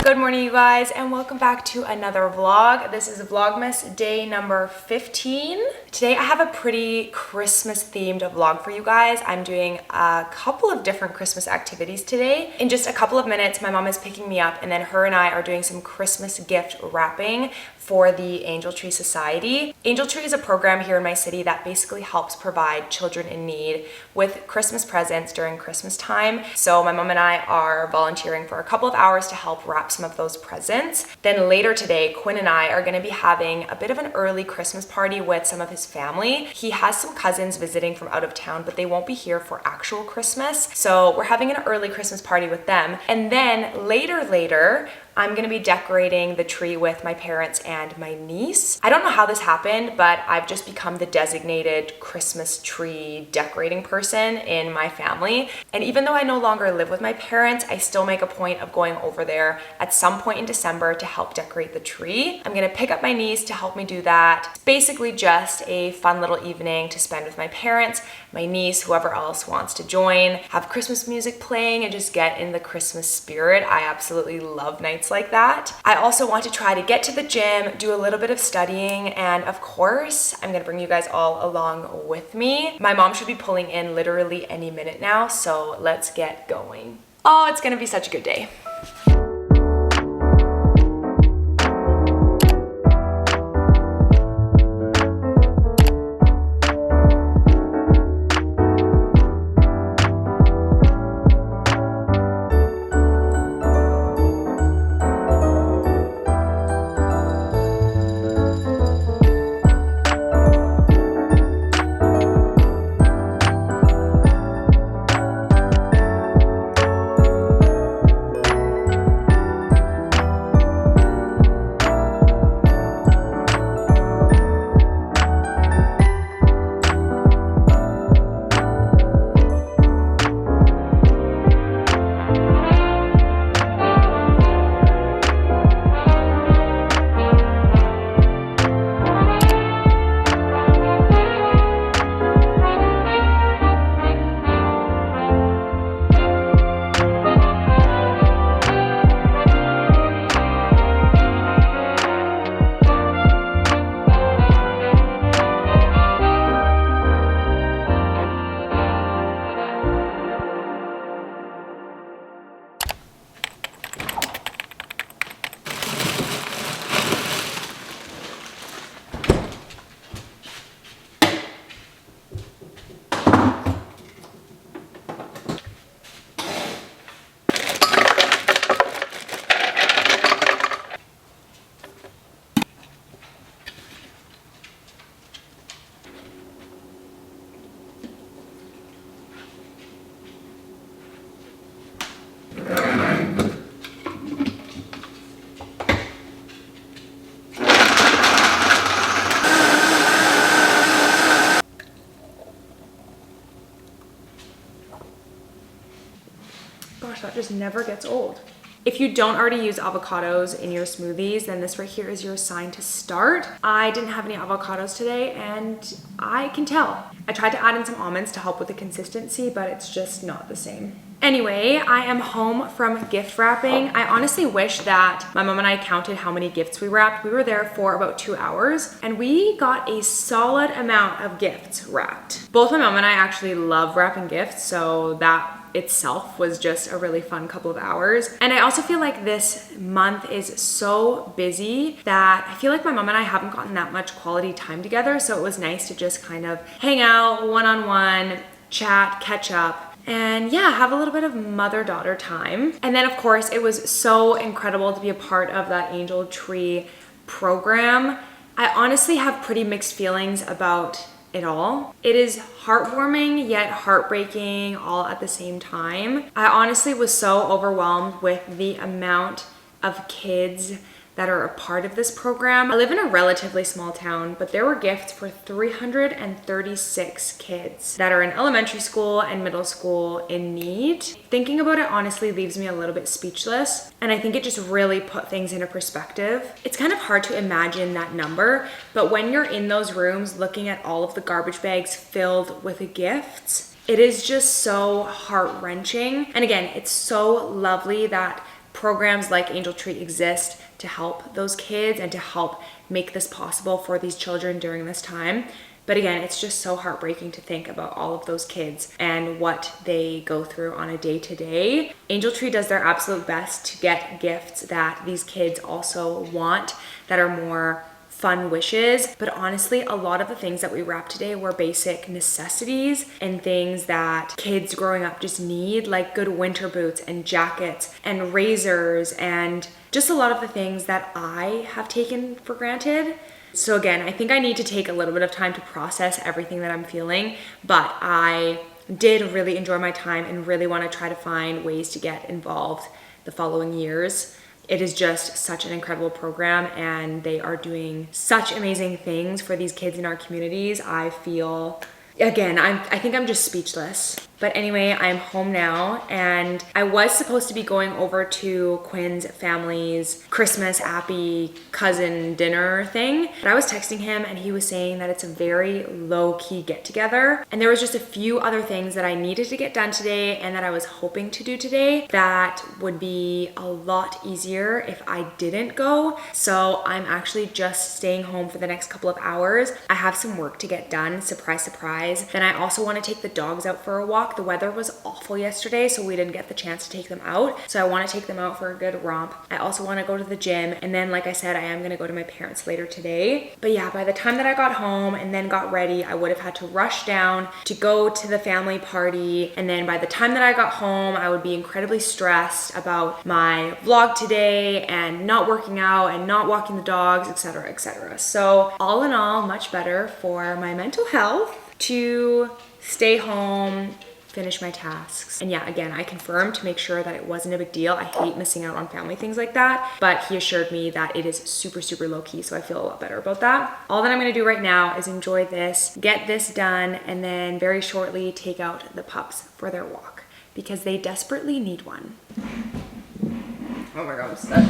Good morning, you guys, and welcome back to another vlog. This is Vlogmas day number 15. Today I have a pretty Christmas themed vlog for you guys. I'm doing a couple of different Christmas activities today. In just a couple of minutes, my mom is picking me up and then her and I are doing some Christmas gift wrapping for the Angel Tree Society. Angel Tree is a program here in my city that basically helps provide children in need with Christmas presents during Christmas time. So my mom and I are volunteering for a couple of hours to help wrap some of those presents. Then later today, Quinn and I are gonna be having a bit of an early Christmas party with some of his family. He has some cousins visiting from out of town, but they won't be here for actual Christmas. So we're having an early Christmas party with them. And then later, I'm gonna be decorating the tree with my parents and my niece. I don't know how this happened, but I've just become the designated Christmas tree decorating person in my family. And even though I no longer live with my parents, I still make a point of going over there at some point in December to help decorate the tree. I'm gonna pick up my niece to help me do that. It's basically just a fun little evening to spend with my parents, my niece, whoever else wants to join, have Christmas music playing and just get in the Christmas spirit. I absolutely love nights like that. I also want to try to get to the gym, do a little bit of studying, and of course, I'm gonna bring you guys all along with me. My mom should be pulling in literally any minute now, so let's get going. Oh, it's gonna be such a good day. Gosh, that just never gets old. If you don't already use avocados in your smoothies, then this right here is your sign to start. I didn't have any avocados today and I can tell. I tried to add in some almonds to help with the consistency, but it's just not the same. Anyway, I am home from gift wrapping. I honestly wish that my mom and I counted how many gifts we wrapped. We were there for about 2 hours and we got a solid amount of gifts wrapped. Both my mom and I actually love wrapping gifts, so that itself was just a really fun couple of hours. And I also feel like this month is so busy that I feel like my mom and I haven't gotten that much quality time together, so it was nice to just kind of hang out one-on-one, chat, catch up, and yeah, have a little bit of mother-daughter time. And then of course, it was so incredible to be a part of that Angel Tree program. I honestly have pretty mixed feelings about it all. It is heartwarming yet heartbreaking all at the same time. I honestly was so overwhelmed with the amount of kids that are a part of this program. I live in a relatively small town, but there were gifts for 336 kids that are in elementary school and middle school in need. Thinking about it honestly leaves me a little bit speechless, and I think it just really put things into perspective. It's kind of hard to imagine that number, but when you're in those rooms looking at all of the garbage bags filled with gifts, it is just so heart-wrenching. And again, it's so lovely that programs like Angel Tree exist to help those kids and to help make this possible for these children during this time. But again, it's just so heartbreaking to think about all of those kids and what they go through on a day-to-day. Angel Tree does their absolute best to get gifts that these kids also want, that are more fun wishes. But honestly, a lot of the things that we wrapped today were basic necessities and things that kids growing up just need, like good winter boots and jackets and razors and just a lot of the things that I have taken for granted. So again, I think I need to take a little bit of time to process everything that I'm feeling, but I did really enjoy my time and really want to try to find ways to get involved the following years. It is just such an incredible program, and they are doing such amazing things for these kids in our communities. I feel, again, I think I'm just speechless. But anyway, I'm home now, and I was supposed to be going over to Quinn's family's Christmas Appy cousin dinner thing. But I was texting him and he was saying that it's a very low-key get-together. And there was just a few other things that I needed to get done today and that I was hoping to do today that would be a lot easier if I didn't go. So I'm actually just staying home for the next couple of hours. I have some work to get done, surprise, surprise. Then I also want to take the dogs out for a walk. The weather was awful yesterday, so we didn't get the chance to take them out. So I want to take them out for a good romp. I also want to go to the gym. And then, like I said, I am going to go to my parents later today. But yeah, by the time that I got home and then got ready, I would have had to rush down to go to the family party. And then by the time that I got home, I would be incredibly stressed about my vlog today and not working out and not walking the dogs, etc., etc. So all in all, much better for my mental health to stay home, finish my tasks. And yeah, again, I confirmed to make sure that it wasn't a big deal. I hate missing out on family things like that, but he assured me that it is super, super low key, so I feel a lot better about that. All that I'm gonna do right now is enjoy this, get this done, and then very shortly take out the pups for their walk because they desperately need one. Oh my God, I'm stuck.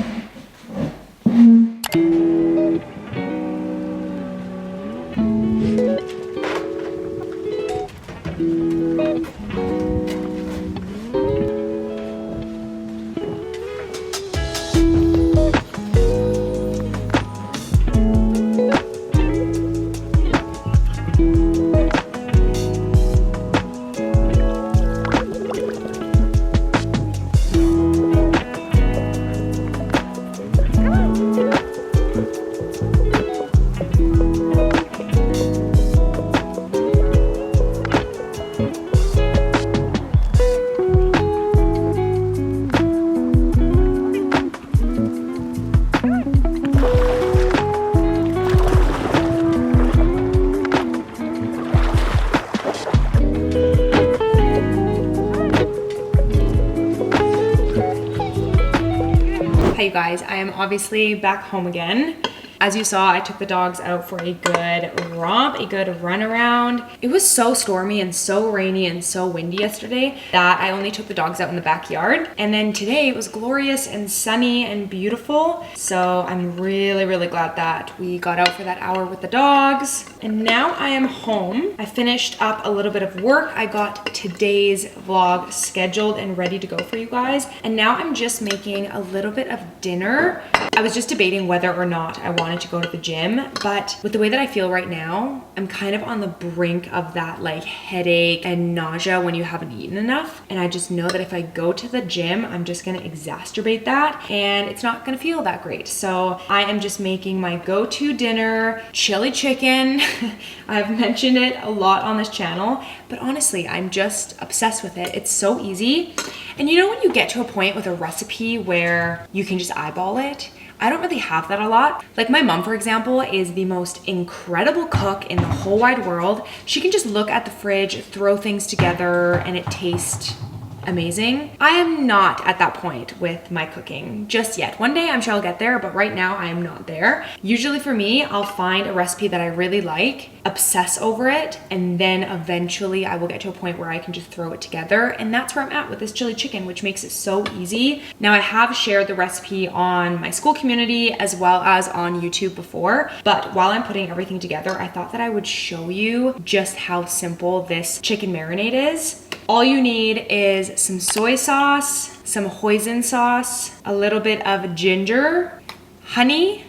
Hi you guys, I am obviously back home again. As you saw, I took the dogs out for a good romp, a good run around. It was so stormy and so rainy and so windy yesterday that I only took the dogs out in the backyard. And then today it was glorious and sunny and beautiful. So I'm really, really glad that we got out for that hour with the dogs. And now I am home. I finished up a little bit of work. I got today's vlog scheduled and ready to go for you guys. And now I'm just making a little bit of dinner. I was just debating whether or not I wanted to go to the gym, but with the way that I feel right now, I'm kind of on the brink of that like headache and nausea when you haven't eaten enough. And I just know that if I go to the gym, I'm just gonna exacerbate that and it's not gonna feel that great. So I am just making my go-to dinner, chili chicken. I've mentioned it a lot on this channel, but honestly, I'm just obsessed with it. It's so easy. And you know when you get to a point with a recipe where you can just eyeball it? I don't really have that a lot. Like my mom, for example, is the most incredible cook in the whole wide world. She can just look at the fridge, throw things together, and it tastes amazing. I am not at that point with my cooking just yet. One day I'm sure I'll get there, but right now I am not there. Usually for me, I'll find a recipe that I really like, obsess over it, and then eventually I will get to a point where I can just throw it together. And that's where I'm at with this chili chicken, which makes it so easy. Now I have shared the recipe on my school community as well as on YouTube before, but while I'm putting everything together, I thought that I would show you just how simple this chicken marinade is. All you need is some soy sauce, some hoisin sauce, a little bit of ginger, honey,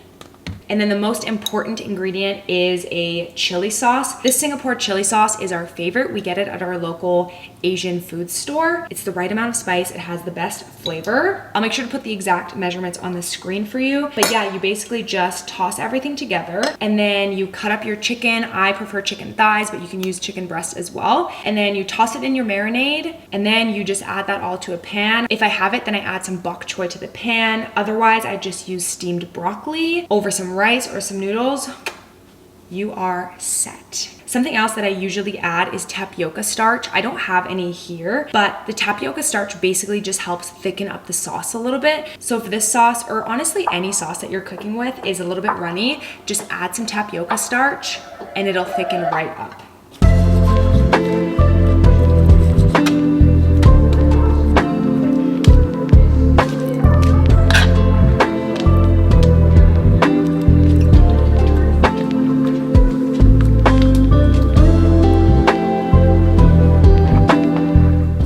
and then the most important ingredient is a chili sauce. This Singapore chili sauce is our favorite. We get it at our local Asian food store. It's the right amount of spice. It has the best flavor. I'll make sure to put the exact measurements on the screen for you. But yeah, you basically just toss everything together and then you cut up your chicken. I prefer chicken thighs, but you can use chicken breast as well. And then you toss it in your marinade and then you just add that all to a pan. If I have it, then I add some bok choy to the pan. Otherwise, I just use steamed broccoli over some rice or some noodles. You are set. Something else that I usually add is tapioca starch. I don't have any here, but the tapioca starch basically just helps thicken up the sauce a little bit. So if this sauce, or honestly any sauce that you're cooking with, is a little bit runny, just add some tapioca starch and it'll thicken right up.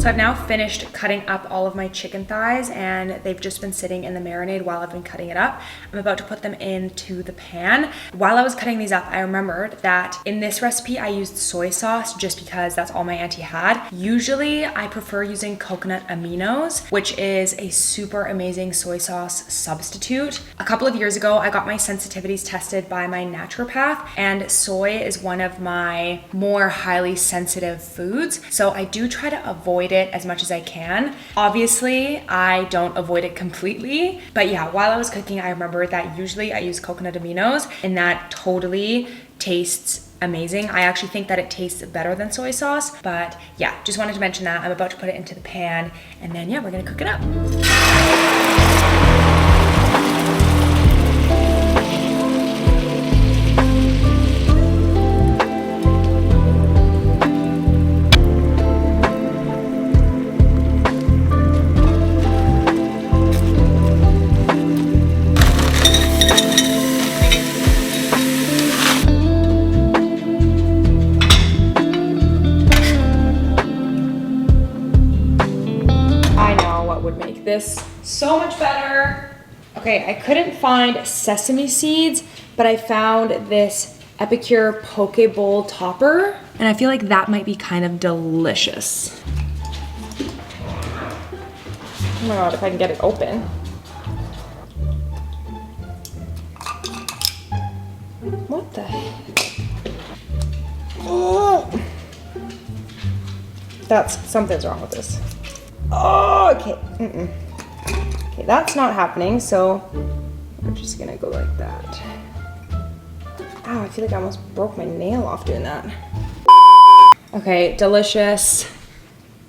I've now finished cutting up all of my chicken thighs and they've just been sitting in the marinade while I've been cutting it up. I'm about to put them into the pan. While I was cutting these up, I remembered that in this recipe I used soy sauce just because that's all my auntie had. Usually I prefer using coconut aminos, which is a super amazing soy sauce substitute. A couple of years ago, I got my sensitivities tested by my naturopath, and soy is one of my more highly sensitive foods. So I do try to avoid it as much as I can. Obviously, I don't avoid it completely, but yeah, while I was cooking, I remember that usually I use coconut aminos and that totally tastes amazing. I actually think that it tastes better than soy sauce, but yeah, just wanted to mention that. I'm about to put it into the pan and then yeah, we're gonna cook it up. This so much better. Okay, I couldn't find sesame seeds, but I found this Epicure poke bowl topper, and I feel like that might be kind of delicious. Oh my god, if I can get it open. What the heck? Oh! Something's wrong with this. Oh, okay. Okay, that's not happening, so we're just gonna go like that. Ow, I feel like I almost broke my nail off doing that. Okay, delicious.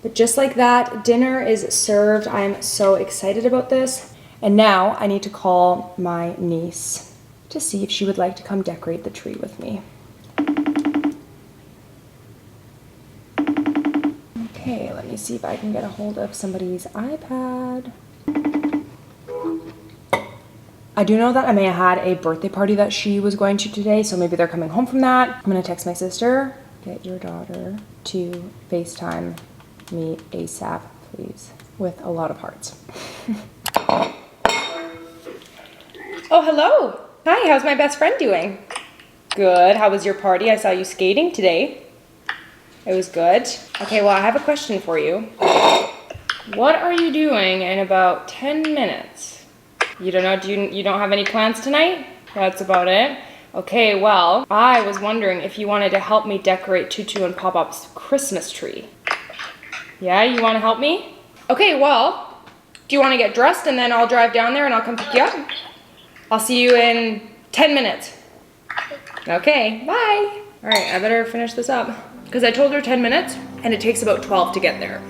But just like that, dinner is served. I'm so excited about this. And now I need to call my niece to see if she would like to come decorate the tree with me. Okay, let me see if I can get a hold of somebody's iPad. I do know that I may have had a birthday party that she was going to today, so maybe they're coming home from that. I'm gonna text my sister. Get your daughter to FaceTime me ASAP, please, with a lot of hearts. Oh, hello. Hi, how's my best friend doing? Good, how was your party? I saw you skating today. It was good. Okay, well, I have a question for you. What are you doing in about 10 minutes? You don't know, you don't have any plans tonight? That's about it. Okay, well, I was wondering if you wanted to help me decorate Tutu and Pop-Up's Christmas tree. Yeah, you want to help me? Okay, well, do you want to get dressed and then I'll drive down there and I'll come pick you up? I'll see you in 10 minutes. Okay, bye. All right, I better finish this up because I told her 10 minutes and it takes about 12 to get there.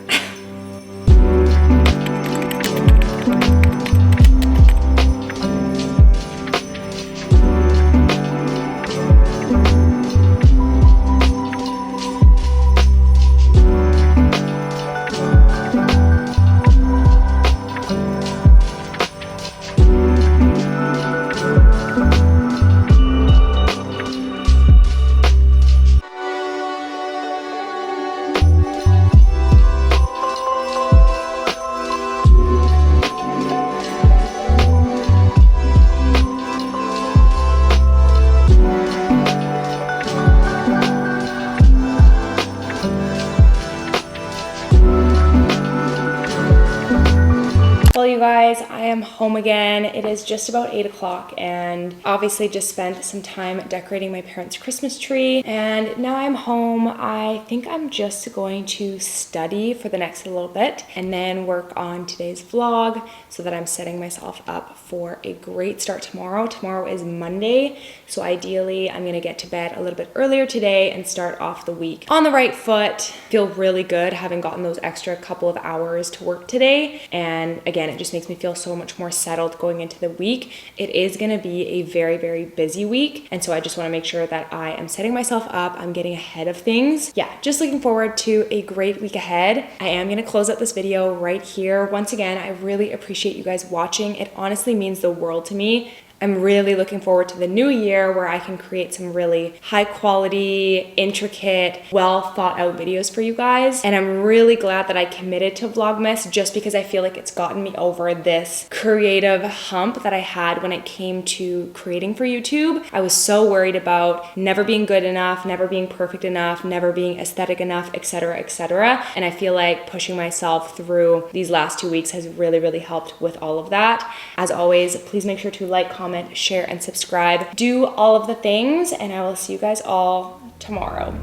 am home again. It is just about 8 o'clock and obviously just spent some time decorating my parents' Christmas tree. And now I'm home. I think I'm just going to study for the next little bit and then work on today's vlog so that I'm setting myself up for a great start tomorrow. Tomorrow is Monday, so ideally I'm gonna get to bed a little bit earlier today and start off the week on the right foot. Feel really good having gotten those extra couple of hours to work today. And again, it just makes me feel so much more settled going into the week. It is gonna be a very, very busy week. And so I just wanna make sure that I am setting myself up, I'm getting ahead of things. Yeah, just looking forward to a great week ahead. I am gonna close out this video right here. Once again, I really appreciate you guys watching. It honestly means the world to me. I'm really looking forward to the new year where I can create some really high quality, intricate, well thought out videos for you guys. And I'm really glad that I committed to Vlogmas just because I feel like it's gotten me over this creative hump that I had when it came to creating for YouTube. I was so worried about never being good enough, never being perfect enough, never being aesthetic enough, etc., etc. And I feel like pushing myself through these last 2 weeks has really, really helped with all of that. As always, please make sure to like, comment, share, and subscribe. Do all of the things, and I will see you guys all tomorrow.